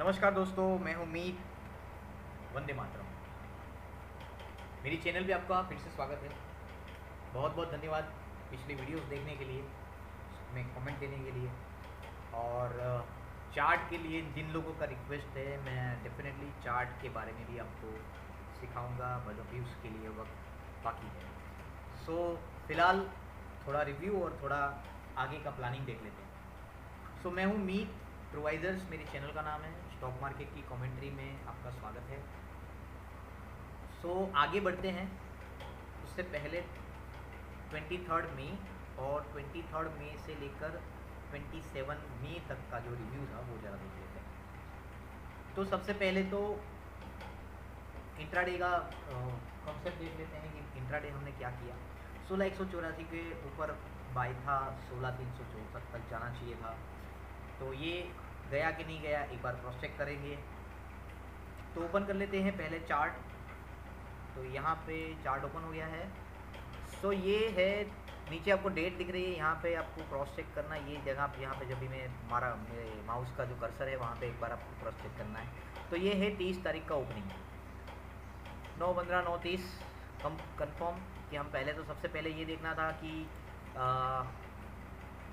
नमस्कार दोस्तों, मैं हूँ मीत। वंदे मातरम। मेरी चैनल पे आपका फिर से स्वागत है। बहुत बहुत धन्यवाद पिछली वीडियोस देखने के लिए, उसमें कमेंट देने के लिए और चार्ट के लिए जिन लोगों का रिक्वेस्ट है, मैं डेफिनेटली चार्ट के बारे में भी आपको सिखाऊंगा, मतलब भी उसके लिए वक्त बाकी है। सो फिलहाल थोड़ा रिव्यू और थोड़ा आगे का प्लानिंग देख लेते हैं। सो मैं हूँ मीत प्रोवाइजर्स, मेरे चैनल का नाम है। स्टॉक मार्केट की कमेंट्री में आपका स्वागत है। सो आगे बढ़ते हैं। उससे पहले 23 मई और 23 मई से लेकर 27 मई तक का जो रिव्यू था वो ज़रा देख लेते हैं। तो सबसे पहले तो इंट्राडे का कॉन्सेप्ट देख लेते हैं कि इंट्राडे हमने क्या किया। 16,184 के ऊपर बाय था, 16,364 तक जाना चाहिए था। तो ये गया कि नहीं गया, एक बार क्रॉस चेक करेंगे। तो ओपन कर लेते हैं पहले चार्ट। तो यहाँ पे चार्ट ओपन हो गया है। सो ये है, नीचे आपको डेट दिख रही है, यहाँ पे आपको क्रॉस चेक करना है। ये जगह पे यहाँ पे जब भी मैं मारा, मेरे माउस का जो कर्सर है वहाँ पे एक बार आपको क्रॉस चेक करना है। तो ये है 30 तारीख का ओपनिंग, 9/15 9:30 कन्फर्म। कि हम पहले तो सबसे पहले ये देखना था कि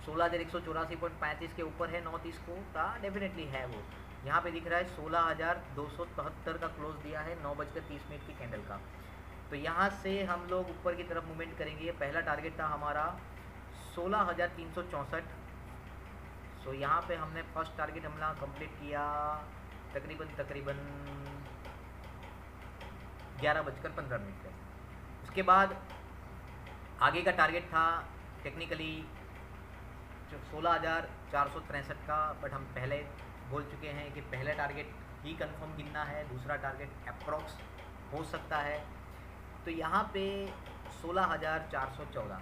16,184.35 के ऊपर है, 9:30 को था, डेफिनेटली है वो। यहाँ पे दिख रहा है 16,273 का क्लोज दिया है 9:30 की कैंडल का। तो यहाँ से हम लोग ऊपर की तरफ मूवमेंट करेंगे। पहला टारगेट था हमारा 16,364। सो यहाँ पे हमने फर्स्ट टारगेट हमला कंप्लीट किया तकरीबन 11:15 पे। उसके बाद आगे का टारगेट था टेक्निकली 16,463 का, बट हम पहले बोल चुके हैं कि पहले टारगेट ही कंफर्म गिनना है, दूसरा टारगेट अप्रॉक्स हो सकता है। तो यहाँ पे 16,414,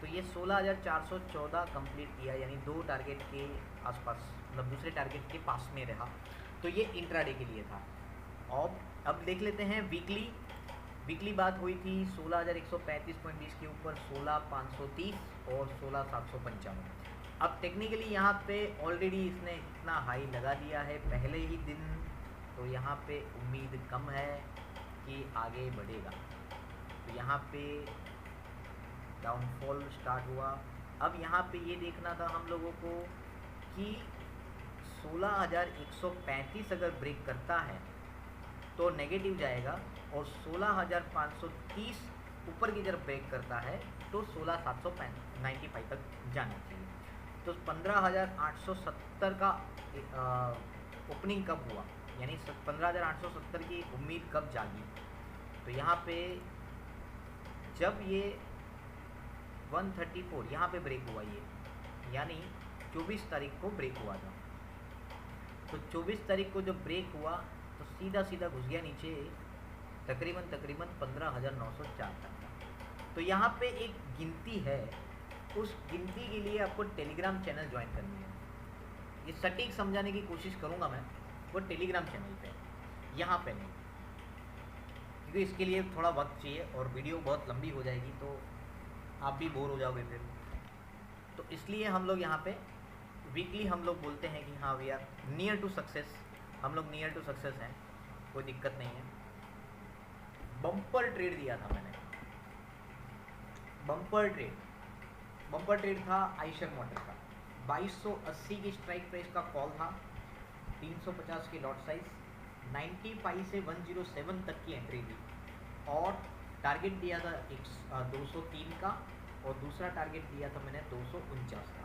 तो ये 16,414 कंप्लीट किया, यानी दो टारगेट के आसपास, मतलब दूसरे टारगेट के पास में रहा। तो ये इंट्राडे के लिए था। और अब देख लेते हैं वीकली बात हुई थी 16,135.20 के ऊपर 16,530 और 16,795। अब टेक्निकली यहाँ पे ऑलरेडी इसने इतना हाई लगा दिया है पहले ही दिन, तो यहाँ पे उम्मीद कम है कि आगे बढ़ेगा। तो यहाँ पे डाउनफॉल स्टार्ट हुआ। अब यहाँ पे ये देखना था हम लोगों को कि 16,135 अगर ब्रेक करता है तो नेगेटिव जाएगा, और 16,530 ऊपर की तरफ ब्रेक करता है तो 16,795 तक जाना चाहिए। तो 15,870 का ओपनिंग कब हुआ, यानी 15,870 की उम्मीद कब जागी। तो यहाँ पे जब ये 134 यहाँ पे ब्रेक हुआ, ये यानी 24 तारीख को ब्रेक हुआ था। तो 24 तारीख को जब ब्रेक हुआ तो सीधा घुस गया नीचे तकरीबन 15,904 तक का। तो यहाँ पे एक गिनती है, उस गिनती के लिए आपको टेलीग्राम चैनल ज्वाइन करनी है। ये सटीक समझाने की कोशिश करूँगा मैं, वो टेलीग्राम चैनल पे, यहाँ पे नहीं, क्योंकि इसके लिए थोड़ा वक्त चाहिए और वीडियो बहुत लंबी हो जाएगी तो आप भी बोर हो जाओगे फिर। तो इसलिए हम लोग यहाँ पे वीकली हम लोग बोलते हैं कि हाँ we are near to success, हम लोग नियर टू सक्सेस हैं, कोई दिक्कत नहीं है। बम्पर ट्रेड दिया था मैंने, बम्पर ट्रेड था आइशर मोटर का। 2280 की स्ट्राइक प्राइस का कॉल था, 350 की लॉट साइज, 95 से 107 तक की एंट्री थी, और टारगेट दिया था 203 का, और दूसरा टारगेट दिया था मैंने 249 का।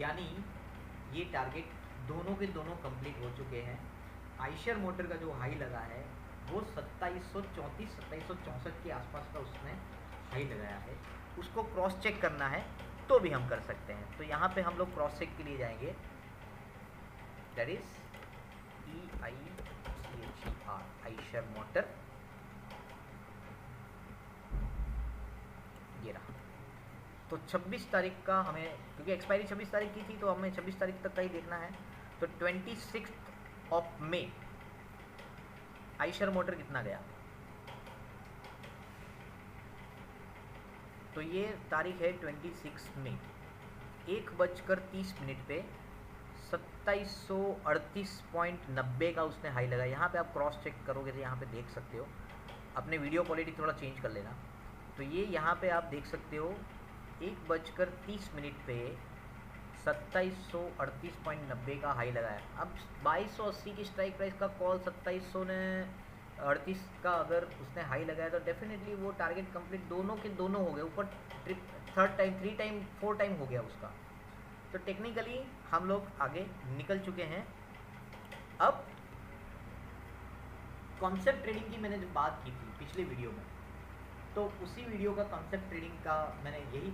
यानी ये टारगेट दोनों के दोनों कंप्लीट हो चुके हैं। आइशर मोटर का जो हाई लगा है वो 2734 2764 के आसपास का उसने हाई लगाया है, उसको क्रॉस चेक करना है तो भी हम कर सकते हैं। तो यहाँ पे हम लोग क्रॉस चेक के लिए जाएंगे, that is EICHER, Eicher motor, ये रहा। तो 26 तारीख का हमें, क्योंकि एक्सपायरी 26 तारीख की थी तो हमें 26 तारीख तक का ही देखना है। तो 26 मई आइशर मोटर कितना गया, तो ये तारीख है 26 मई, 1:30 पे 2738.90 का उसने हाई लगाया। यहाँ पे आप क्रॉस चेक करोगे तो यहाँ पे देख सकते हो, अपने वीडियो क्वालिटी थोड़ा चेंज कर लेना। तो ये यहाँ पे आप देख सकते हो 1:30 पे 2738.90 का हाई लगाया। अब 2280 की स्ट्राइक प्राइस का कॉल 2738 का अगर उसने हाई लगाया तो डेफिनेटली वो टारगेट कंप्लीट दोनों के दोनों हो गए, ऊपर थर्ड टाइम, 3 टाइम, 4 टाइम हो गया उसका। तो टेक्निकली हम लोग आगे निकल चुके हैं। अब कॉन्सेप्ट ट्रेडिंग की मैंने जो बात की थी पिछले वीडियो में, तो उसी वीडियो का कॉन्सेप्ट ट्रेडिंग का मैंने यही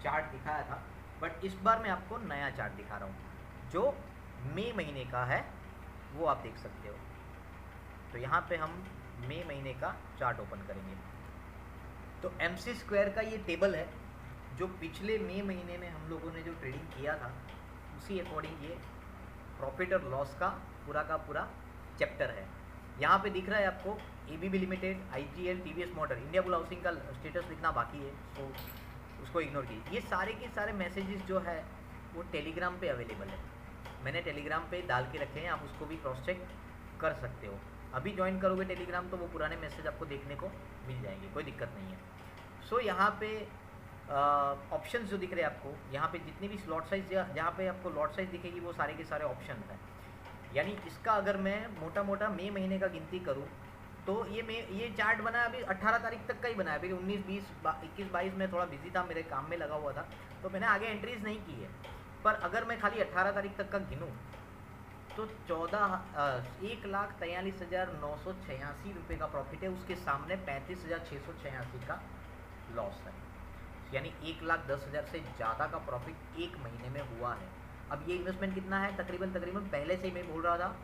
चार्ट दिखाया था, बट इस बार मैं आपको नया चार्ट दिखा रहा हूँ जो मई महीने का है, वो आप देख सकते हो। तो यहाँ पे हम मई महीने का चार्ट ओपन करेंगे। तो MC स्क्वायर का ये टेबल है जो पिछले मई महीने में हम लोगों ने जो ट्रेडिंग किया था उसी अकॉर्डिंग ये प्रॉफिट और लॉस का पूरा चैप्टर है। यहाँ पे दिख रहा है आपको ABB limited, IGL, TVS motor, India bull housing का स्टेटस लिखना बाकी है, तो उसको इग्नोर कीजिए। ये सारे के सारे मैसेजेस जो है वो टेलीग्राम पे अवेलेबल है, मैंने टेलीग्राम पे डाल के रखे हैं, आप उसको भी क्रॉस चेक कर सकते हो। अभी ज्वाइन करोगे टेलीग्राम तो वो पुराने मैसेज आपको देखने को मिल जाएंगे, कोई दिक्कत नहीं है। सो यहाँ पे ऑप्शंस जो दिख रहे हैं आपको, यहाँ पे जितनी भी स्लॉट साइज, जहाँ पे आपको लॉट साइज दिखेगी वो सारे के सारे ऑप्शन हैं। यानी इसका अगर मैं मोटा मोटा मई महीने का गिनती करूँ तो ये चार्ट बना अभी 18 तारीख तक का ही बना है। अभी 19, 20, 21, 22 में थोड़ा बिजी था, मेरे काम में लगा हुआ था, तो मैंने आगे एंट्रीज नहीं की है। पर अगर मैं खाली 18 तारीख तक का गिनूँ तो 1,43,986 रुपये का प्रॉफिट है, उसके सामने 35,686 का लॉस है। यानी 1,10,000 से ज़्यादा का प्रॉफिट एक महीने में हुआ है। अब ये इन्वेस्टमेंट कितना है, तकरीबन पहले से ही मैं बोल रहा था,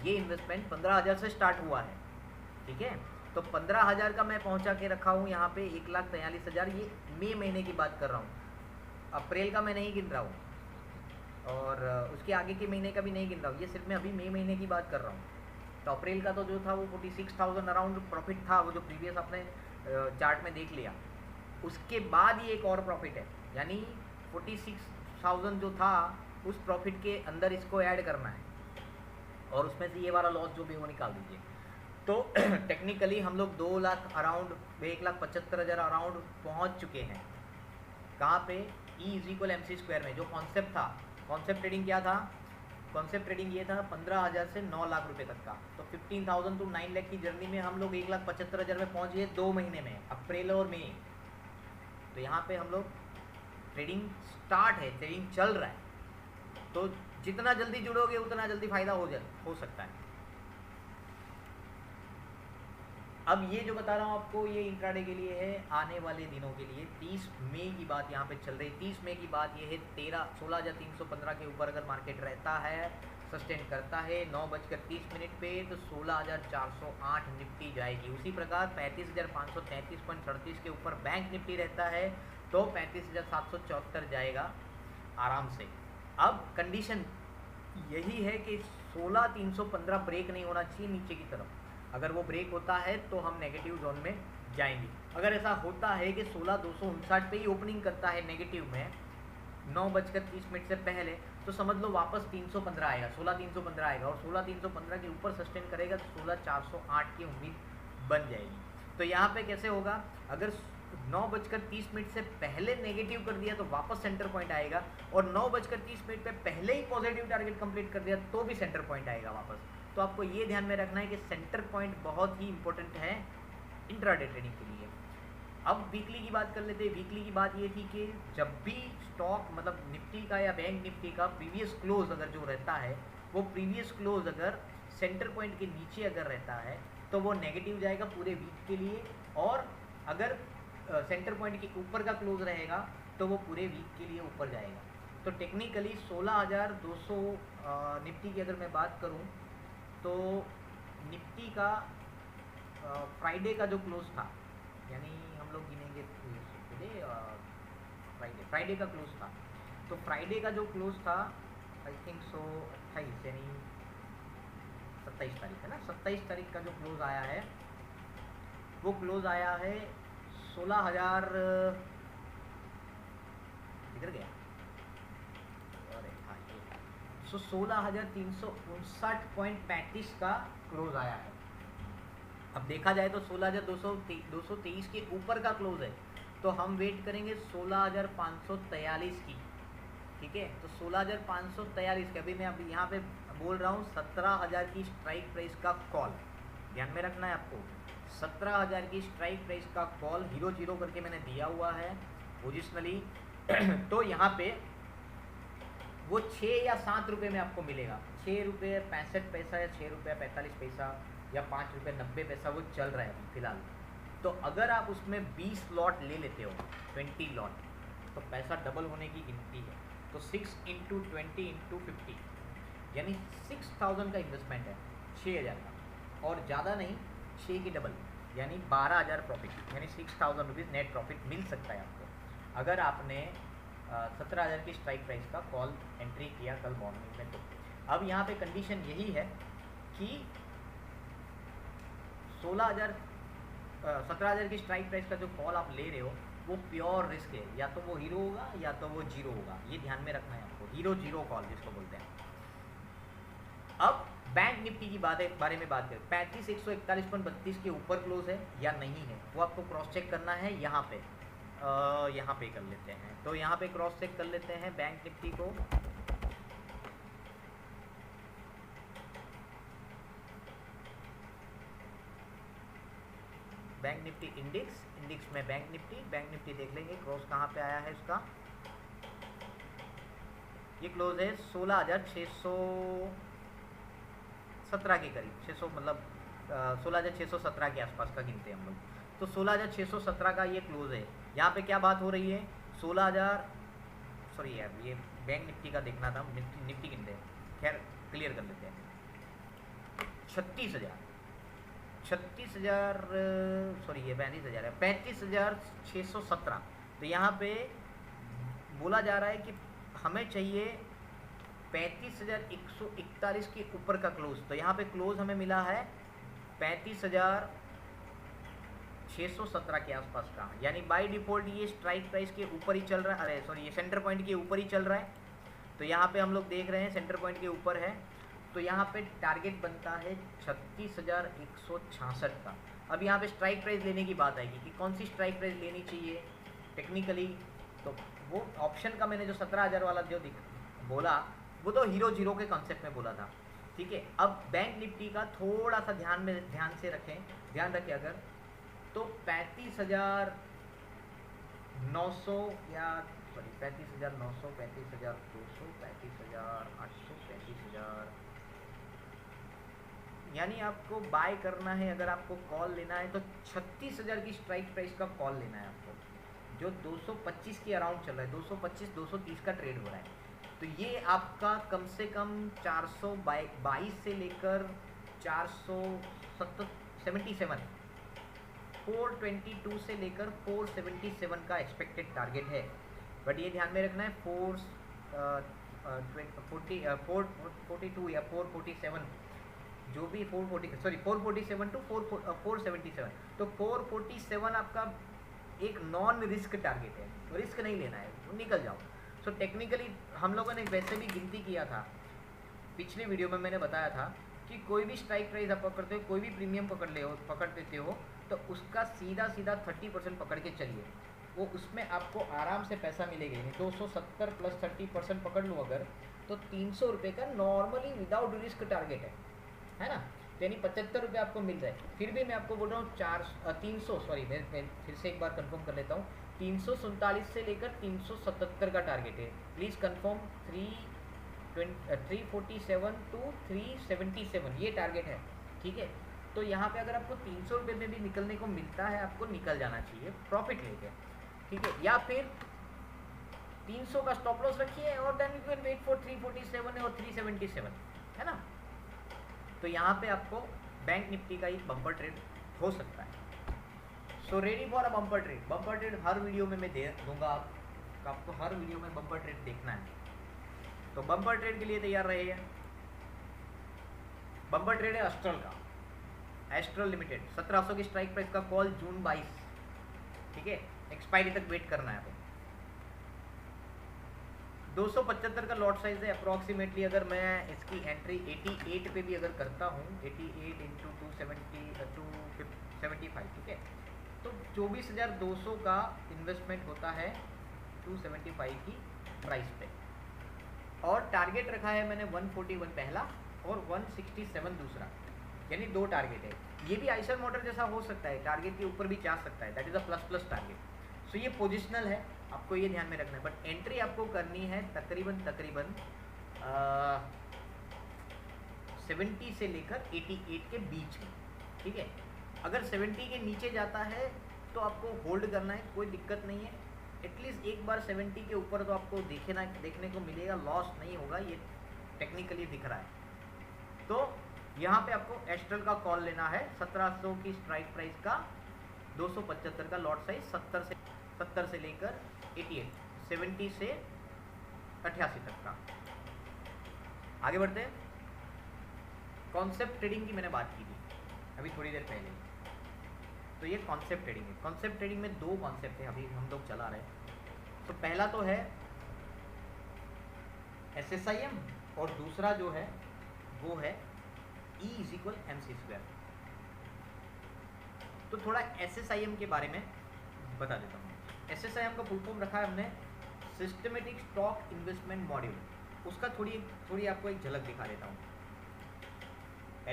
ये इन्वेस्टमेंट 15,000 से स्टार्ट हुआ है, ठीक है। तो 15,000 का मैं पहुंचा के रखा हूँ यहाँ पे 1,43,000। ये मई महीने की बात कर रहा हूँ, अप्रैल का मैं नहीं गिन रहा हूँ और उसके आगे के महीने का भी नहीं गिन रहा हूँ, ये सिर्फ मैं अभी मई महीने की बात कर रहा हूँ। तो अप्रैल का तो जो था वो 46,000 अराउंड प्रॉफिट था, वो जो प्रीवियस आपने चार्ट में देख लिया। उसके बाद ये एक और प्रॉफिट है, यानी 46,000 जो था उस प्रॉफिट के अंदर इसको ऐड करना है और उसमें से ये वाला लॉस जो भी वो निकाल दीजिए। तो टेक्निकली हम लोग 2 लाख अराउंड, 1,75,000 अराउंड पहुंच चुके हैं। कहाँ पे, E=MC स्क्वायर में। जो कॉन्सेप्ट था, कॉन्सेप्ट ट्रेडिंग क्या था, कॉन्सेप्ट ट्रेडिंग ये था 15,000 से 9 लाख रुपए तक का। तो 15,000 टू 9 लाख की जर्नी में हम लोग 1,75,000 में पहुंच गए 2 महीने में, अप्रैल और मई। तो यहाँ पे हम लोग ट्रेडिंग स्टार्ट है, ट्रेडिंग चल रहा है। तो जितना जल्दी जुड़ोगे उतना जल्दी फायदा हो सकता है। अब ये जो बता रहा हूँ आपको, ये इंट्राडे के लिए है, आने वाले दिनों के लिए। 30 मई की बात यहाँ पे चल रही है। 30 मई की बात ये है, 16,315 के ऊपर अगर मार्केट रहता है, सस्टेन करता है 9:30 पे, तो 16,408 निफ्टी जाएगी। उसी प्रकार 35,533.38 के ऊपर बैंक निफ्टी रहता है तो 35,774 जाएगा आराम से। अब कंडीशन यही है कि 16,315 ब्रेक नहीं होना चाहिए नीचे की तरफ। अगर वो ब्रेक होता है तो हम नेगेटिव जोन में जाएंगे। अगर ऐसा होता है कि 16,259 पे ही ओपनिंग करता है नेगेटिव में 9:30 से पहले, तो समझ लो वापस 315 आएगा, 16,315 आएगा और 16,315 के ऊपर सस्टेन करेगा तो 16,408 की उम्मीद बन जाएगी। तो यहाँ पे कैसे होगा, अगर 9:30 से पहले नेगेटिव कर दिया तो वापस सेंटर पॉइंट आएगा, और 9:30 पे पहले ही पॉजिटिव टारगेट कंप्लीट कर दिया तो भी सेंटर पॉइंट आएगा वापस। तो आपको ये ध्यान में रखना है कि सेंटर पॉइंट बहुत ही इंपॉर्टेंट है इंट्राडे ट्रेडिंग के लिए। अब वीकली की बात कर लेते हैं। वीकली की बात ये थी कि जब भी स्टॉक, मतलब निफ्टी का या बैंक निफ्टी का प्रीवियस क्लोज अगर जो रहता है, वो प्रीवियस क्लोज अगर सेंटर पॉइंट के नीचे अगर रहता है तो वो नेगेटिव जाएगा पूरे वीक के लिए, और अगर सेंटर पॉइंट के ऊपर का क्लोज रहेगा तो वो पूरे वीक के लिए ऊपर जाएगा। तो टेक्निकली 16,200 निफ्टी की अगर मैं बात करूं तो निफ्टी का फ्राइडे का जो क्लोज था, यानी हम लोग गिनेंगे फ्राइडे का क्लोज था, तो फ्राइडे का जो क्लोज था आई थिंक सो 28 यानी 27 तारीख है ना, 27 तारीख का जो क्लोज आया है वो क्लोज आया है 16,000 निकल गया सो 16,359.35 का क्लोज आया है। अब देखा जाए तो 16,223 के ऊपर का क्लोज है, तो हम वेट करेंगे 16,543 की। ठीक है, तो 16,543 के अभी मैं अभी यहाँ पे बोल रहा हूँ 17,000 की स्ट्राइक प्राइस का कॉल, ध्यान में रखना है आपको। 17,000 की स्ट्राइक प्राइस का कॉल 0-0 करके मैंने दिया हुआ है पोजिशनली। तो यहाँ पे वो 6 या 7 रुपये में आपको मिलेगा, 6 रुपये 65 पैसा या 6 रुपये 45 पैसा या 5 रुपये 90 पैसा वो चल रहा है फिलहाल। तो अगर आप उसमें 20 लॉट ले लेते हो, 20 लॉट, तो पैसा डबल होने की गिनती है। तो 6 × 20 × 50 यानी 6,000 का इन्वेस्टमेंट है, 6,000 का, और ज़्यादा नहीं, 6 की डबल यानी 12,000 प्रॉफिट, यानी 6,000 रुपीज़ नेट प्रॉफिट मिल सकता है आपको अगर आपने 17,000 की स्ट्राइक प्राइस का कॉल एंट्री किया कल मॉर्निंग में। तो अब यहाँ पे कंडीशन यही है कि 17,000 की स्ट्राइक प्राइस का जो कॉल आप ले रहे हो वो प्योर रिस्क है, या तो वो हीरो होगा या तो वो जीरो होगा, ये ध्यान में रखना है आपको। हीरो जीरो कॉल जिसको बोलते हैं। अब बैंक निफ्टी की बारे में बात करें, 35,141.32 के ऊपर क्लोज है या नहीं है, वो आपको क्रॉस चेक करना है। यहाँ पे कर लेते हैं, तो यहाँ पे क्रॉस चेक कर लेते हैं बैंक निफ्टी को। बैंक निफ्टी इंडेक्स में बैंक निफ्टी देख लेंगे क्रॉस कहाँ पे आया है इसका। ये क्लोज है 16,617 के करीब, 600 मतलब 16,617 के आसपास का गिनते हैं हम लोग। तो 16,617 का ये क्लोज है। यहाँ पे क्या बात हो रही है, 16,000 सॉरी यार, ये बैंक निफ्टी का देखना था, निफ्टी गिनते हैं, खैर क्लियर कर लेते हैं। 36,000 सॉरी ये 32,000 है, 35,617। तो यहाँ पे बोला जा रहा है कि हमें चाहिए 35,141 के ऊपर का क्लोज। तो यहाँ पे क्लोज हमें मिला है 35,617 के आसपास का, यानी बाय डिफॉल्ट ये स्ट्राइक प्राइस के ऊपर ही चल रहा है, अरे सॉरी ये सेंटर पॉइंट के ऊपर ही चल रहा है। तो यहाँ पे हम लोग देख रहे हैं सेंटर पॉइंट के ऊपर है, तो यहाँ पे टारगेट बनता है 36,166 का। अब यहाँ पे स्ट्राइक प्राइस लेने की बात आएगी कि कौन सी स्ट्राइक प्राइस लेनी चाहिए टेक्निकली। तो वो ऑप्शन का मैंने जो 17,000 वाला जो बोला वो तो हीरो जीरो के कॉन्सेप्ट में बोला था। ठीक है, अब बैंक निफ्टी का थोड़ा सा ध्यान से रखें अगर, तो 35,900 या सॉरी 35,900, 35,200, 35,800, 35,000, यानी आपको बाय करना है। अगर आपको कॉल लेना है तो 36,000 की स्ट्राइक प्राइस का कॉल लेना है आपको, जो 225 के अराउंड चल रहा है, 225-230 का ट्रेड हो रहा है। तो ये आपका कम से कम 422 से लेकर 477, 422 से लेकर 477 का एक्सपेक्टेड टारगेट है। बट ये ध्यान में रखना है 442 या 447, जो भी 447 टू 477। तो 447 आपका एक नॉन रिस्क टारगेट है, रिस्क नहीं लेना है, तो निकल जाओ। सो टेक्निकली हम लोगों ने वैसे भी गिनती किया था, पिछले वीडियो में मैंने बताया था कि कोई भी स्ट्राइक प्राइस आप पकड़ते हो, कोई भी प्रीमियम पकड़ देते हो, तो उसका सीधा 30% पकड़ के चलिए, वो उसमें आपको आराम से पैसा मिलेगा ही नहीं। 270 प्लस 30% पकड़ लूँ अगर, तो 300 रुपये का नॉर्मली विदाउट रिस्क टारगेट है ना, यानी 75 रुपये आपको मिल जाए। फिर भी मैं आपको बोल रहा हूँ 300 सॉरी मैं फिर से एक बार कंफर्म कर लेता हूँ, 347 से लेकर 377 का टारगेट है। प्लीज़ कंफर्म 347 टू 377 ये टारगेट है। ठीक है, तो यहाँ पे अगर आपको 300 रुपये में भी निकलने को मिलता है, आपको निकल जाना चाहिए प्रॉफिट लेके। ठीक है, या फिर 300 का स्टॉप लॉस रखिए और then you can wait for 347 और 377, है ना। तो यहाँ पे आपको बैंक निफ्टी का एक बम्पर ट्रेड हो सकता है। So ready for a bumper trade. Bumper trade her video में मैं दे दूंगा, आपको हर वीडियो में बम्पर ट्रेड देखना है। तो बम्पर ट्रेड के लिए तैयार रहिए। बम्पर ट्रेड है एस्ट्रल का, एस्ट्रल लिमिटेड 1700 की स्ट्राइक प्राइस का कॉल जून 22, ठीक है, एक्सपायरी तक वेट करना है। 275 का लॉट साइज है अप्रॉक्सीमेटली। अगर मैं इसकी एंट्री 88 पे भी अगर करता हूँ, 88 इंटू 275, ठीक है, तो 24,200 का इन्वेस्टमेंट होता है 275 की प्राइस पे। और टारगेट रखा है मैंने 141 पहला और 167 दूसरा, यानी 2 टारगेट है। ये भी आइशर मोटर जैसा हो सकता है, टारगेट के ऊपर भी जा सकता है, that is a plus plus target. So ये पोजिशनल है, आपको ये ध्यान में रखना है। बट एंट्री आपको करनी है तकरीबन 70 से लेकर 88 के बीच में, ठीक है। अगर 70 के नीचे जाता है तो आपको होल्ड करना है, कोई दिक्कत नहीं है। एटलीस्ट एक बार 70 के ऊपर तो आपको देखने को मिलेगा, लॉस नहीं होगा, ये टेक्निकली दिख रहा है। तो यहाँ पे आपको एस्ट्रल का कॉल लेना है 1700 की स्ट्राइक प्राइस का, 275 का लॉट साइज, 70 से लेकर 88, 70 से 88 तक का। आगे बढ़ते हैं। कॉन्सेप्ट ट्रेडिंग की मैंने बात की थी अभी थोड़ी देर पहले, तो ये कॉन्सेप्ट ट्रेडिंग है। कॉन्सेप्ट ट्रेडिंग में 2 कॉन्सेप्ट हैं अभी हम लोग चला रहे हैं। तो पहला तो है SSIM और दूसरा जो है वो है E = MC²। तो थोड़ा SSIM के बारे में बता देता हूँ। SSIM का फुल फॉर्म रखा है हमने सिस्टमेटिक स्टॉक इन्वेस्टमेंट मॉड्यूल। उसका थोड़ी आपको एक झलक दिखा देता हूँ।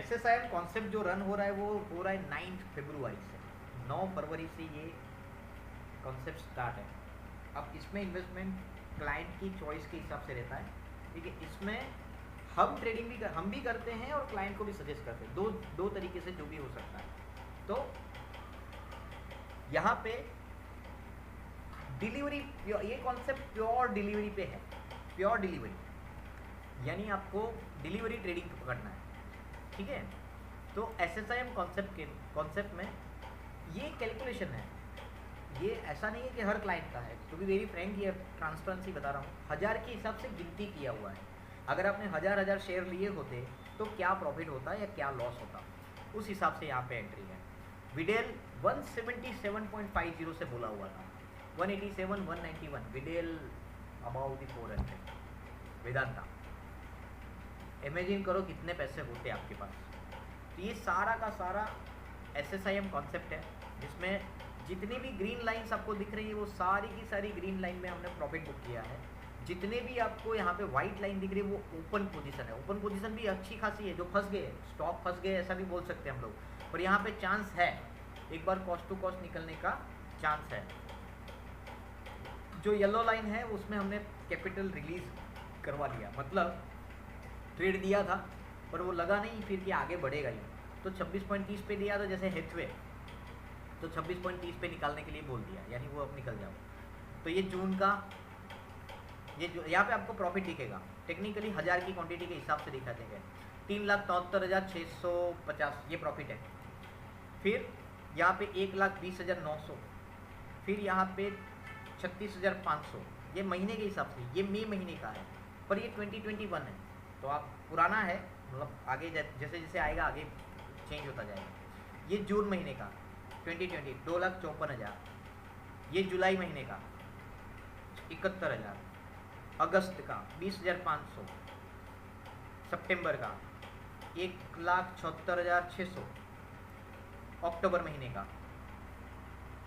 SSIM कॉन्सेप्ट जो रन हो रहा है वो हो रहा है 9 फरवरी से, 9 फरवरी से ये कॉन्सेप्ट स्टार्ट है। अब इसमें इन्वेस्टमेंट क्लाइंट की चॉइस के हिसाब से रहता है, ठीक है। इसमें हम ट्रेडिंग भी हम भी करते हैं और क्लाइंट को भी सजेस्ट करते हैं, दो तरीके से जो भी हो सकता है। तो यहाँ पे डिलीवरी, ये कॉन्सेप्ट प्योर डिलीवरी पे है। प्योर डिलीवरी यानी आपको डिलीवरी ट्रेडिंग करना है, ठीक है। तो SSIM कॉन्सेप्ट में ये कैलकुलेशन है, ये ऐसा नहीं है कि हर क्लाइंट का है। टू बी वेरी फ्रैंक, ये ट्रांसपेरेंसी बता रहा हूँ, 1000 के हिसाब से गिनती किया हुआ है। अगर आपने 1000 शेयर लिए होते तो क्या प्रॉफिट होता या क्या लॉस होता, उस हिसाब से यहाँ पे एंट्री है। विडेल 177.50 से बोला हुआ था, 187, 191, विडेल अबाउट 400, वेदांता। इमेजिन करो कितने पैसे होते आपके पास। तो ये सारा का सारा SSIM कॉन्सेप्ट है, जिसमें जितनी भी ग्रीन लाइन्स आपको दिख रही है वो सारी की सारी ग्रीन लाइन में हमने प्रॉफिट बुक किया है। जितने भी आपको यहाँ पे वाइट लाइन दिख रही है वो ओपन पोजीशन है। ओपन पोजीशन भी अच्छी खासी है, जो फंस गए, स्टॉक फंस गए ऐसा भी बोल सकते हैं हम लोग। और यहाँ पे चांस है, एक बार कॉस्ट टू कॉस्ट निकलने का चांस है। जो येलो लाइन है उसमें हमने कैपिटल रिलीज करवा लिया, मतलब ट्रेड दिया था पर वो लगा नहीं फिर कि आगे बढ़ेगा ही, तो 26.30 पे दिया था जैसे हेथवे, तो 26.30 पे निकालने के लिए बोल दिया, यानी वो अब निकल जाओ। तो ये जून का, ये जो यहाँ पे आपको प्रॉफिट दिखेगा टेक्निकली 1000 की क्वांटिटी के हिसाब से दिखा देंगे, 3,73,650 ये प्रॉफिट है। फिर यहाँ पे 1,20,900, फिर यहाँ पे 36,500, ये महीने के हिसाब से, ये मई महीने का है, पर ये 2021 है, तो आप पुराना है, मतलब आगे जैसे जैसे आएगा आगे चेंज होता जाएगा। ये जून महीने का 2020 2,54,000, ये जुलाई महीने का 71,000, अगस्त का 20,500, सितंबर का 1,76,600, अक्टूबर महीने का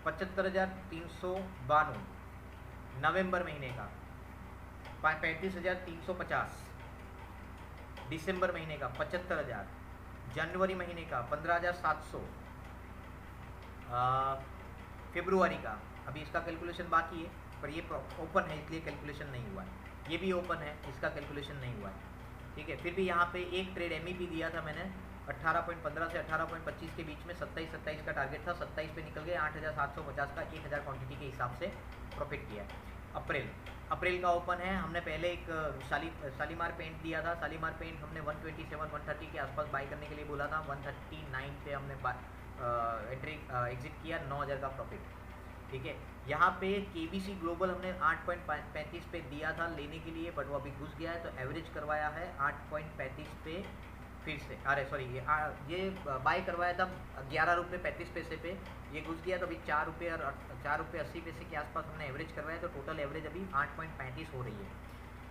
75,392, नवंबर महीने का 35,350, दिसंबर महीने का 75,000, जनवरी महीने का 15,700, फरवरी का अभी इसका कैलकुलेशन बाकी है, पर ये ओपन है इसलिए कैलकुलेशन नहीं हुआ है। ये भी ओपन है, इसका कैलकुलेशन नहीं हुआ है, ठीक है। फिर भी यहाँ पे एक ट्रेड MEP दिया था मैंने 18.15 से 18.25 के बीच में, 27 का टारगेट था, 27 पे निकल गए, 8,750 का 1,000 क्वांटिटी के हिसाब से प्रॉफिट किया। अप्रैल का ओपन है, हमने पहले एक शालीमार पेंट दिया था, शालीमार पेंट हमने 127 130 के आसपास बाई करने के लिए बोला था, 139 पे हमने एंट्री एग्जिट किया, 9,000 का प्रॉफिट, ठीक है। यहाँ पे KBC ग्लोबल हमने 8.35 पे दिया था लेने के लिए, बट वो अभी घुस गया है, तो एवरेज करवाया है 8.35 पे फिर से, अरे सॉरी, ये बाय करवाया था 11 रुपये 35 पैसे पे, ये घुस गया, तो अभी 4 रुपये और 4 रुपये 80 पैसे के आसपास हमने एवरेज करवाया, तो टोटल एवरेज अभी 8.35 हो रही है।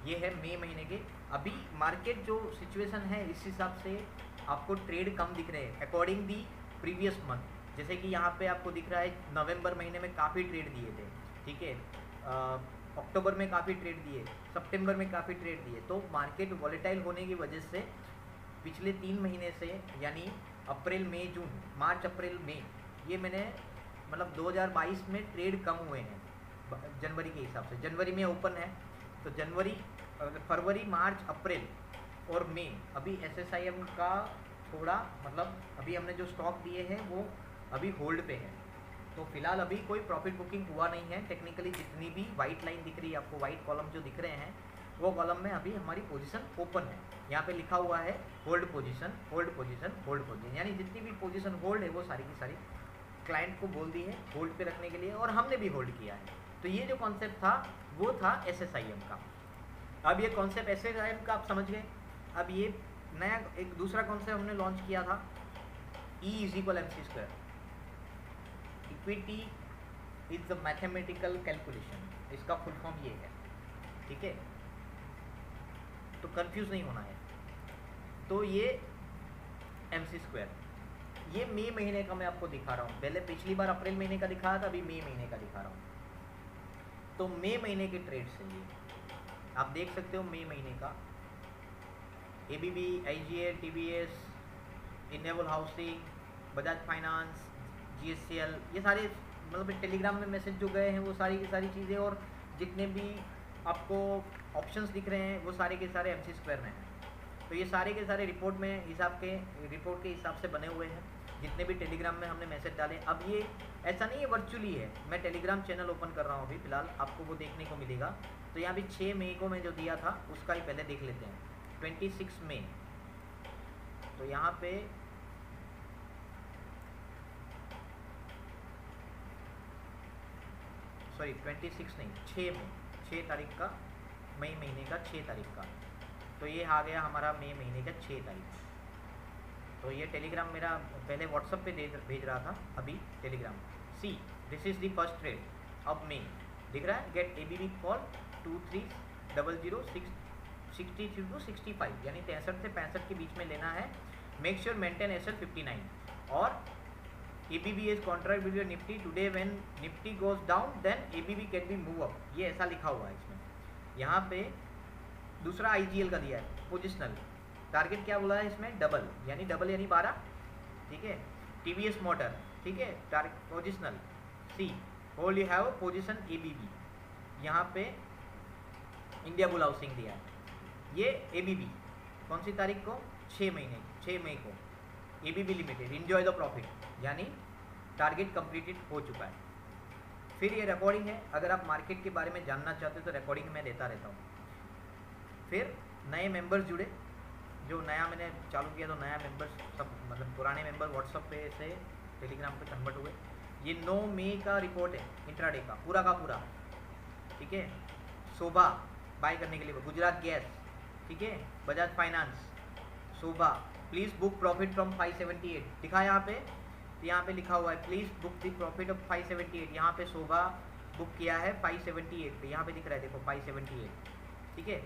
ये है मई महीने के। अभी मार्केट जो सिचुएशन है इस हिसाब से आपको ट्रेड कम दिख रहे हैं अकॉर्डिंग दी प्रीवियस मंथ। जैसे कि यहाँ पे आपको दिख रहा है नवंबर महीने में काफ़ी ट्रेड दिए थे, ठीक है, अक्टूबर में काफ़ी ट्रेड दिए, सितंबर में काफ़ी ट्रेड दिए। तो मार्केट वॉलेटाइल होने की वजह से पिछले 3 महीने से यानी अप्रैल मई जून मार्च अप्रैल मई ये मैंने मतलब 2022 में ट्रेड कम हुए हैं जनवरी के हिसाब से। जनवरी में ओपन है तो जनवरी फरवरी मार्च अप्रैल और मई अभी SSIM का थोड़ा मतलब अभी हमने जो स्टॉक दिए हैं वो अभी होल्ड पे है। तो फिलहाल अभी कोई प्रॉफिट बुकिंग हुआ नहीं है। टेक्निकली जितनी भी वाइट लाइन दिख रही है आपको, वाइट कॉलम जो दिख रहे हैं वो कॉलम में अभी हमारी पोजीशन ओपन है। यहाँ पे लिखा हुआ है hold position hold position hold position, यानी जितनी भी पोजीशन होल्ड है वो सारी की सारी क्लाइंट को बोल दी है होल्ड पे रखने के लिए, और हमने भी होल्ड किया है। तो ये जो कॉन्सेप्ट था वो था SSIM का। अब ये कॉन्सेप्ट SSIM का आप समझ गए। अब ये नया एक दूसरा कॉन्सेप्ट हमने लॉन्च किया था E=MC²। Equity is the mathematical calculation, इसका फुल फॉर्म ये है, ठीक है, तो कंफ्यूज नहीं होना है। तो ये MC², ये मई महीने का मैं आपको दिखा रहा हूँ। पहले पिछली बार अप्रैल महीने का दिखाया था, अभी मई महीने का दिखा रहा हूँ। तो मई महीने के ट्रेड्स हैं ये, आप देख सकते हो मई महीने का ABB, IGL, TVS, enable housing, Bajaj finance, GSCL, ये सारे मतलब टेलीग्राम में मैसेज जो गए हैं वो सारी की सारी चीज़ें, और जितने भी आपको ऑप्शंस दिख रहे हैं वो सारे के सारे MC² में हैं। तो ये सारे के सारे रिपोर्ट के हिसाब से बने हुए हैं जितने भी टेलीग्राम में हमने मैसेज डाले। अब ये ऐसा नहीं है वर्चुअली है, मैं टेलीग्राम चैनल ओपन कर रहा हूँ अभी फिलहाल, आपको वो देखने को मिलेगा। तो यहाँ भी 6 मई को मैं जो दिया था उसका ही पहले देख लेते हैं, 26 मई। तो यहाँ पे सॉरी 26 नहीं 6 मई, 6 तारीख का, मई महीने का 6 तारीख का। तो ये आ गया हमारा मई महीने का 6 तारीख। तो ये टेलीग्राम मेरा पहले व्हाट्सअप पे भेज रहा था, अभी Telegram. See this is the first trade अब मई, दिख रहा है, गेट ABB कॉल 230063 to 65, यानी 63 से 65 के बीच में लेना है। मेक श्योर मेंटेन SL 59 और ABB is contract with your Nifty today when Nifty goes down then ABB can be move up, ये ऐसा लिखा हुआ है इसमें। यहाँ पे दूसरा IGL का दिया है पोजिशनल टारगेट, क्या बोला है इसमें, डबल यानी 12, ठीक है। TVS मोटर, ठीक है, टारगेट पोजिशनल सी hold you have position ABB। यहाँ पे इंडिया बुल हाउसिंग दिया है, ये ABB कौन सी तारीख को, 6 मई को ABB limited enjoy the profit, यानी टारगेट कंप्लीटेड हो चुका है। फिर ये रिकॉर्डिंग है, अगर आप मार्केट के बारे में जानना चाहते हो तो रिकॉर्डिंग में देता रहता हूँ। फिर नए मेंबर्स जुड़े, जो नया मैंने चालू किया तो नया मेंबर्स सब मतलब पुराने मेंबर व्हाट्सअप पे से टेलीग्राम पे कन्वर्ट हुए। ये 9 मई का रिपोर्ट है इंट्राडे का पूरा, ठीक है। शोभा बाय करने के लिए, गुजरात गैस, ठीक है, Bajaj finance, Shobha please book profit from 578 दिखा यहाँ पे लिखा हुआ है please book the profit of 578। यहाँ पे शोभा बुक किया है 578 पे, यहाँ पे दिख रहा है देखो 578, ठीक है।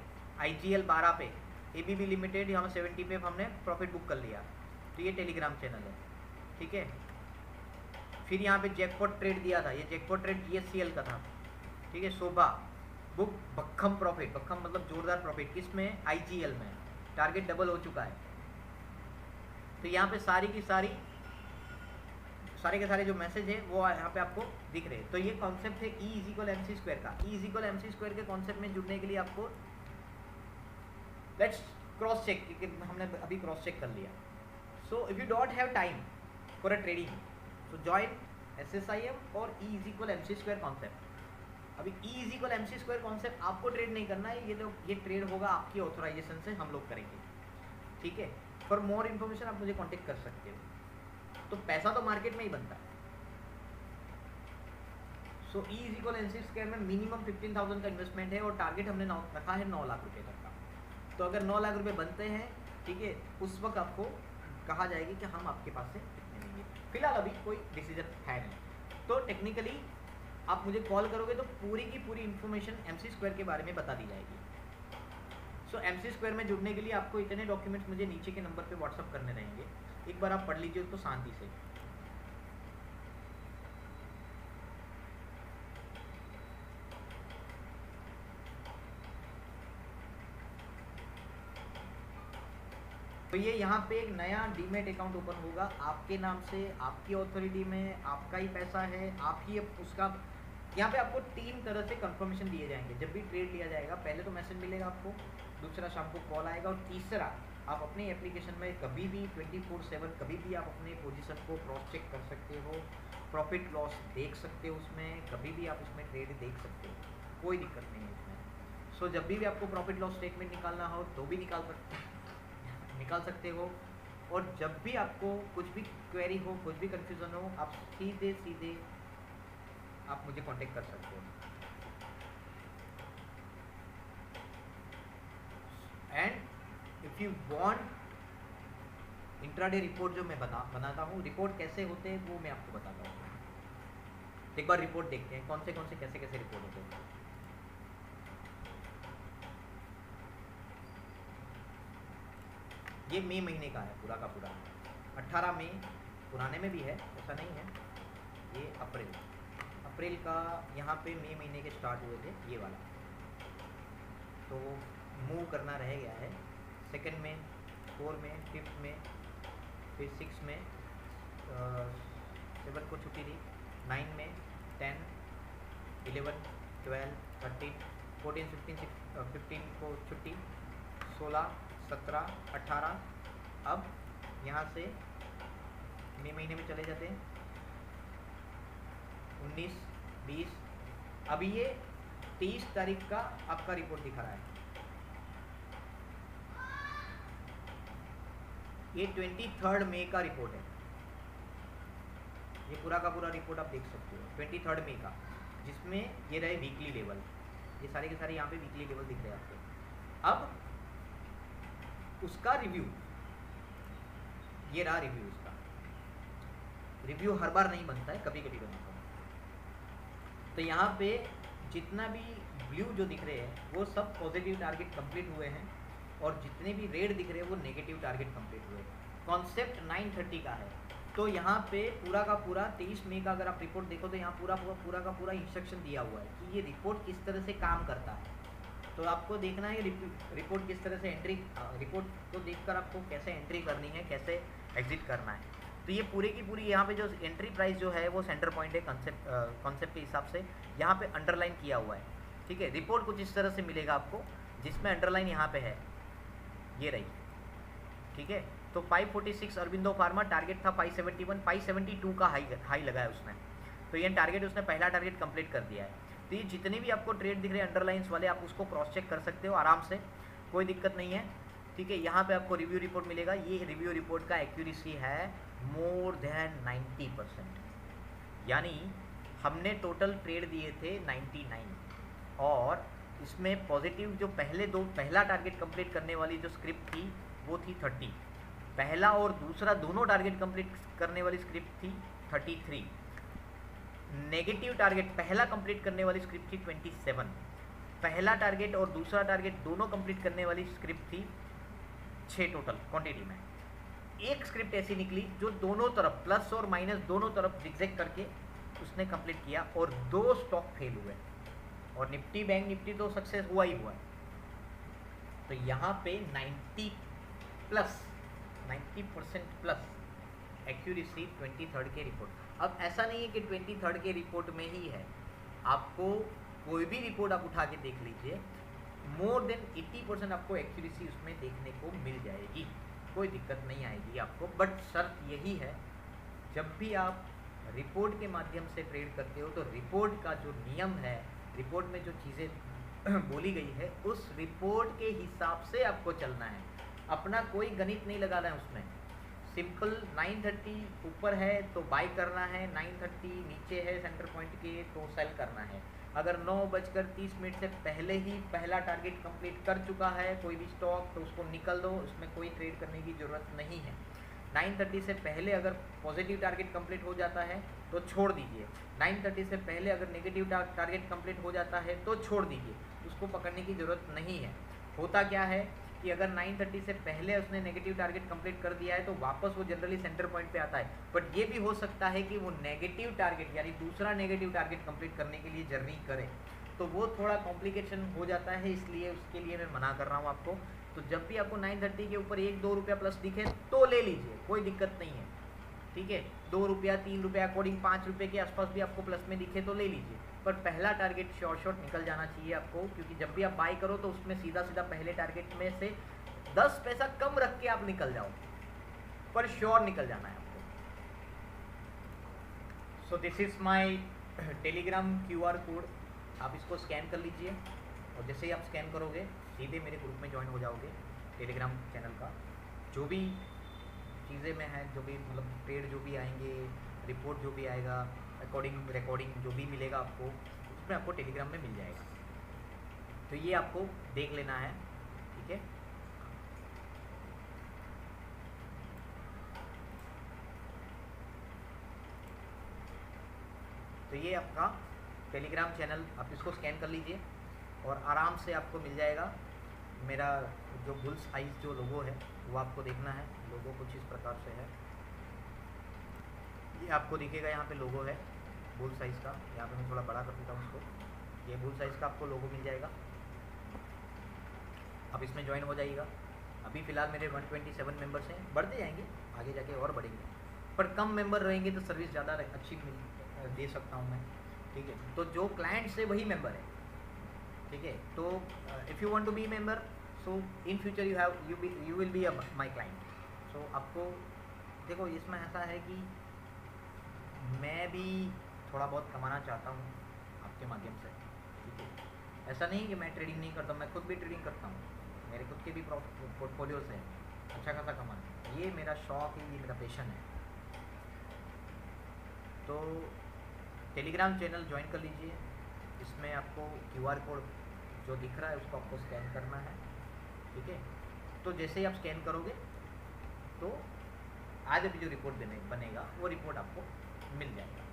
IGL 12 पे, ABB लिमिटेड यहाँ 70 पे हमने प्रॉफिट बुक कर लिया। तो ये टेलीग्राम चैनल है, ठीक है। फिर यहाँ पे जैकपॉट ट्रेड दिया था, ये जैकपॉट ट्रेड GSCL का था, ठीक है। शोभा बुक भक्खम प्रॉफिट, भक्खम मतलब जोरदार प्रॉफिट, किसमें, IGL में, टारगेट डबल हो चुका है। तो यहाँ पे सारे के सारे जो मैसेज है वो यहाँ पे आपको दिख रहे हैं। तो ये कॉन्सेप्ट है E=MC² का। E=MC² के कॉन्सेप्ट में जुड़ने के लिए आपको लेट्स क्रॉस चेक, हमने अभी क्रॉस चेक कर लिया। So if you don't have time for a trading so join SSIM और E=MC² कॉन्सेप्ट। अभी E=MC² कॉन्सेप्ट आपको ट्रेड नहीं करना है, ये ट्रेड होगा आपकी ऑथोराइजेशन से, हम लोग करेंगे, ठीक है। फॉर मोर इन्फॉर्मेशन आप मुझे कांटेक्ट कर सकते हो। तो पैसा तो मार्केट में ही बनता है। सो E=MC² में मिनिमम 15,000 का इन्वेस्टमेंट है और टारगेट हमने रखा है 9 लाख रुपये तक का। तो अगर 9 लाख रुपये बनते हैं, ठीक है, उस वक्त आपको कहा जाएगी कि हम आपके पास से कितने लेंगे। फिलहाल अभी कोई डिसीजन है नहीं। तो टेक्निकली आप मुझे कॉल करोगे तो पूरी की पूरी इन्फॉर्मेशन MC² के बारे में बता दी जाएगी। सो MC स्क्वायर में जुड़ने के लिए आपको इतने डॉक्यूमेंट्स मुझे नीचे के नंबर पे व्हाट्सअप करने रहेंगे, एक बार आप पढ़ लीजिए उसको शांति से। तो ये यहाँ पे एक नया डीमेट अकाउंट ओपन होगा आपके नाम से, आपकी ऑथोरिटी में, आपका ही पैसा है, आपकी उसका। यहाँ पे आपको 3 तरह से कंफर्मेशन दिए जाएंगे जब भी ट्रेड लिया जाएगा। पहले तो मैसेज मिलेगा आपको, दूसरा शाम को कॉल आएगा, और तीसरा आप अपने एप्लीकेशन में कभी भी 24/7 कभी भी आप अपने पोजीशन को क्रॉस चेक कर सकते हो, प्रॉफिट लॉस देख सकते हो उसमें, कभी भी आप उसमें ट्रेड देख सकते हो, कोई दिक्कत नहीं है उसमें। सो जब भी आपको प्रॉफिट लॉस स्टेटमेंट निकालना हो तो भी निकाल सकते हो, और जब भी आपको कुछ भी क्वेरी हो, कुछ भी कंफ्यूजन हो, आप सीधे आप मुझे कांटेक्ट कर सकते हो। And if you want intraday report जो मैं बनाता हूँ, रिपोर्ट कैसे होते हैं वो मैं आपको बताता हूँ। एक बार रिपोर्ट देखते हैं कौन से कैसे रिपोर्ट होते हैं। ये मई महीने का है पूरा का पूरा, 18 मई, पुराने में भी है ऐसा नहीं है। ये अप्रैल का, यहाँ पे मई महीने के स्टार्ट हुए थे ये वाला, तो मूव करना रह गया है। 2 में, 4 में, 5 में, फिर 6 में, 7 को छुट्टी दी, 9 में, 10, 11, 12, 13, 14, 15 को छुट्टी, 16, 17, 18। अब यहाँ से मई महीने में चले जाते हैं, 19, 20। अभी ये 30 तारीख का आपका रिपोर्ट दिखा रहा है। ये 23 मई का रिपोर्ट है, ये पूरा का पूरा रिपोर्ट आप देख सकते हो 23 मई का, जिसमें ये रहे वीकली लेवल, ये सारे के सारे यहाँ पे वीकली लेवल दिख रहे हैं आपको। अब उसका रिव्यू, ये रहा रिव्यू उसका। रिव्यू हर बार नहीं बनता है, कभी कभी बनाता हूँ। तो यहाँ पे जितना भी ब्लू जो दिख रहे हैं वो सब पॉजिटिव टारगेट कंप्लीट हुए हैं, और जितने भी रेड दिख रहे हैं वो नेगेटिव टारगेट कंप्लीट हुए हैं। कॉन्सेप्ट 9:30 का है, तो यहाँ पे पूरा का पूरा 23 मई का अगर आप रिपोर्ट देखो तो यहाँ पूरा का पूरा इंस्ट्रक्शन दिया हुआ है कि ये रिपोर्ट किस तरह से काम करता है। तो आपको देखना है रिपोर्ट किस तरह से एंट्री, रिपोर्ट को देखकर आपको कैसे एंट्री करनी है, कैसे एग्जिट करना है। तो ये पूरी की पूरी यहाँ पे जो एंट्री प्राइस जो है वो सेंटर पॉइंट है कॉन्सेप्ट के हिसाब से, यहाँ पे अंडरलाइन किया हुआ है। ठीक है, रिपोर्ट कुछ इस तरह से मिलेगा आपको, जिसमें अंडरलाइन यहाँ पे है, ये रही। ठीक है, तो 546 अरबिंदो फार्मा टारगेट था 571, 572 का हाई लगाया उसने, तो ये टारगेट उसने पहला टारगेट कंप्लीट कर दिया है। तो ये जितने भी आपको ट्रेड दिख रहे हैं अंडरलाइंस वाले, आप उसको क्रॉस चेक कर सकते हो आराम से, कोई दिक्कत नहीं है। ठीक है, यहाँ पे आपको रिव्यू रिपोर्ट मिलेगा, ये रिव्यू रिपोर्ट का एक्यूरेसी है मोर देन 90%, यानी हमने टोटल ट्रेड दिए थे 99, और इसमें पॉजिटिव जो पहला टारगेट कंप्लीट करने वाली जो स्क्रिप्ट थी वो थी 30, पहला और दूसरा दोनों टारगेट कंप्लीट करने वाली स्क्रिप्ट थी 33, नेगेटिव टारगेट पहला कंप्लीट करने वाली स्क्रिप्ट थी 27, पहला टारगेट और दूसरा टारगेट दोनों कंप्लीट करने वाली स्क्रिप्ट थी 6 टोटल क्वांटिटी में। एक स्क्रिप्ट ऐसी निकली जो दोनों तरफ प्लस और माइनस दोनों तरफ जिगजैग करके उसने कंप्लीट किया, और 2 स्टॉक फेल हुए, और निफ्टी बैंक निफ्टी तो सक्सेस हुआ ही हुआ। तो यहाँ पे 90% प्लस एक्यूरेसी 23 के रिपोर्ट। अब ऐसा नहीं है कि 23 के रिपोर्ट में ही है, आपको कोई भी रिपोर्ट आप उठा के देख लीजिए, मोर देन 80% आपको एक्यूरेसी उसमें देखने को मिल जाएगी, कोई दिक्कत नहीं आएगी आपको। बट शर्त यही है, जब भी आप रिपोर्ट के माध्यम से ट्रेड करते हो तो रिपोर्ट का जो नियम है, रिपोर्ट में जो चीज़ें बोली गई है उस रिपोर्ट के हिसाब से आपको चलना है, अपना कोई गणित नहीं लगाना है उसमें। सिंपल 9:30 ऊपर है तो बाई करना है, 9:30 नीचे है सेंटर पॉइंट के तो सेल करना है। अगर 9:30 से पहले ही पहला टारगेट कंप्लीट कर चुका है कोई भी स्टॉक तो उसको निकल दो, उसमें कोई ट्रेड करने की ज़रूरत नहीं है। 9:30 से पहले अगर पॉजिटिव टारगेट कंप्लीट हो जाता है तो छोड़ दीजिए, 9:30 से पहले अगर नेगेटिव टारगेट कंप्लीट हो जाता है तो छोड़ दीजिए, उसको पकड़ने की ज़रूरत नहीं है। होता क्या है कि अगर 9:30 से पहले उसने नेगेटिव टारगेट कंप्लीट कर दिया है तो वापस वो जनरली सेंटर पॉइंट पे आता है, बट ये भी हो सकता है कि वो नेगेटिव टारगेट यानी दूसरा नेगेटिव टारगेट कंप्लीट करने के लिए जर्नी करे, तो वो थोड़ा कॉम्प्लिकेशन हो जाता है, इसलिए उसके लिए मैं मना कर रहा हूँ आपको। तो जब भी आपको 9:30 के ऊपर 1-2 रुपया प्लस दिखे तो ले लीजिए, कोई दिक्कत नहीं है, ठीक है। 2 रुपया 3 रुपया अकॉर्डिंग 5 रुपये के आसपास भी आपको प्लस में दिखे तो ले लीजिए, पर पहला टारगेट शॉर्ट निकल जाना चाहिए आपको, क्योंकि जब भी आप बाई करो तो उसमें सीधा सीधा पहले टारगेट में से 10 पैसा कम रख के आप निकल जाओ, पर श्योर निकल जाना है आपको। So this is my Telegram QR code, आप इसको स्कैन कर लीजिए, और जैसे ही आप स्कैन करोगे सीधे मेरे ग्रुप में ज्वाइन हो जाओगे टेलीग्राम चैनल का। जो भी चीज़ें में है, जो भी मतलब पेड जो भी आएंगे, रिपोर्ट जो भी आएगा, अकॉर्डिंग रिकॉर्डिंग जो भी मिलेगा आपको, उसमें आपको टेलीग्राम में मिल जाएगा। तो ये आपको देख लेना है, ठीक है। तो ये आपका टेलीग्राम चैनल, आप इसको स्कैन कर लीजिए और आराम से आपको मिल जाएगा। मेरा जो बुल्स आइज जो लोगो है वो आपको देखना है, लोगो कुछ इस प्रकार से है, ये आपको दिखेगा, यहाँ पे लोगो है बुल साइज़ का, यहाँ पे मैं थोड़ा बड़ा कर देता हूँ उसको, ये बुल साइज़ का आपको लोगो मिल जाएगा, आप इसमें ज्वाइन हो जाइएगा। अभी फ़िलहाल मेरे 127 मेंबर्स हैं, बढ़ते जाएंगे आगे जाके और बढ़ेंगे, पर कम मेंबर रहेंगे तो सर्विस ज़्यादा अच्छी दे सकता हूँ मैं, ठीक है। तो जो क्लाइंट से वही मेंबर है, ठीक है। तो if you want to be member, so in future you will be my client. So आपको देखो, इसमें ऐसा है कि मैं भी थोड़ा बहुत कमाना चाहता हूँ आपके माध्यम से, ठीक है। ऐसा नहीं कि मैं ट्रेडिंग नहीं करता, मैं खुद भी ट्रेडिंग करता हूँ, मेरे खुद के भी पोर्टफोलियोज हैं, अच्छा खासा कमाना, ये मेरा शौक है, ये मेरा पैशन है। तो टेलीग्राम चैनल ज्वाइन कर लीजिए, इसमें आपको QR कोड जो दिख रहा है उसको आपको स्कैन करना है, ठीक है। तो जैसे ही आप स्कैन करोगे तो आज अभी जो रिपोर्ट बनेगा वो रिपोर्ट आपको मिल जाएगा।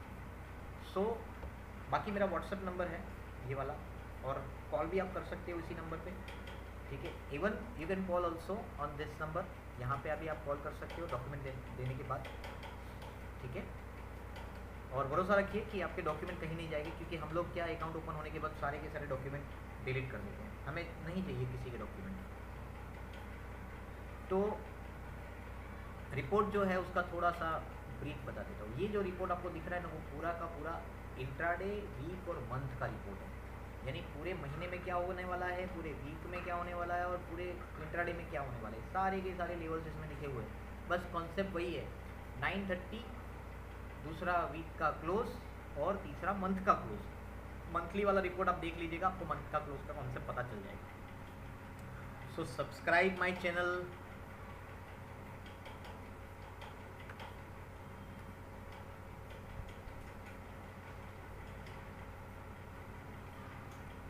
सो बाकी मेरा व्हाट्सएप नंबर है ये वाला, और कॉल भी आप कर सकते हो इसी नंबर पे, ठीक है। Even you can call also on this number, यहाँ पे अभी आप कॉल कर सकते हो डॉक्यूमेंट देने के बाद, ठीक है। और भरोसा रखिए कि आपके डॉक्यूमेंट कहीं नहीं जाएंगे, क्योंकि हम लोग क्या अकाउंट ओपन होने के बाद सारे के सारे डॉक्यूमेंट डिलीट कर देते हैं, हमें नहीं चाहिए किसी के डॉक्यूमेंट। तो रिपोर्ट जो है उसका थोड़ा सा ब्रीफ बता देता हूँ। ये जो रिपोर्ट आपको दिख रहा है ना, वो पूरा का पूरा इंट्राडे, वीक और मंथ का रिपोर्ट है, यानी पूरे महीने में क्या होने वाला है, पूरे वीक में क्या होने वाला है और पूरे इंट्राडे में क्या होने वाला है, सारे के सारे लेवल्स इसमें लिखे हुए हैं। बस कॉन्सेप्ट वही है, 9:30 दूसरा वीक का क्लोज और तीसरा मंथ का क्लोज। मंथली वाला रिपोर्ट आप देख लीजिएगा, आपको मंथ का क्लोज का कॉन्सेप्ट पता चल जाएगा। सो सब्सक्राइब माय चैनल,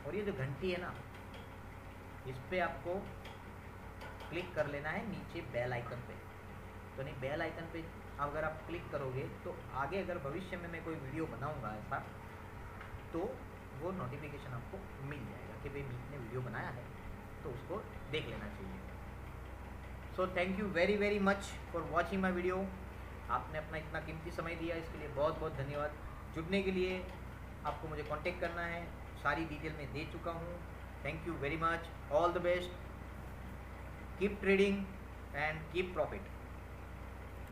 और ये जो घंटी है ना, इस पे आपको क्लिक कर लेना है नीचे बेल आइकन पे। तो नहीं, बेल आइकन पे अगर आप क्लिक करोगे तो आगे अगर भविष्य में मैं कोई वीडियो बनाऊंगा ऐसा, तो वो नोटिफिकेशन आपको मिल जाएगा कि भाई मीत ने वीडियो बनाया है, तो उसको देख लेना चाहिए। So thank you very very much for watching my video. आपने अपना इतना कीमती समय दिया, इसके लिए बहुत बहुत धन्यवाद। जुड़ने के लिए आपको मुझे कांटेक्ट करना है, सारी डिटेल मैं दे चुका हूँ। Thank you very much, all the best, keep trading and keep profit.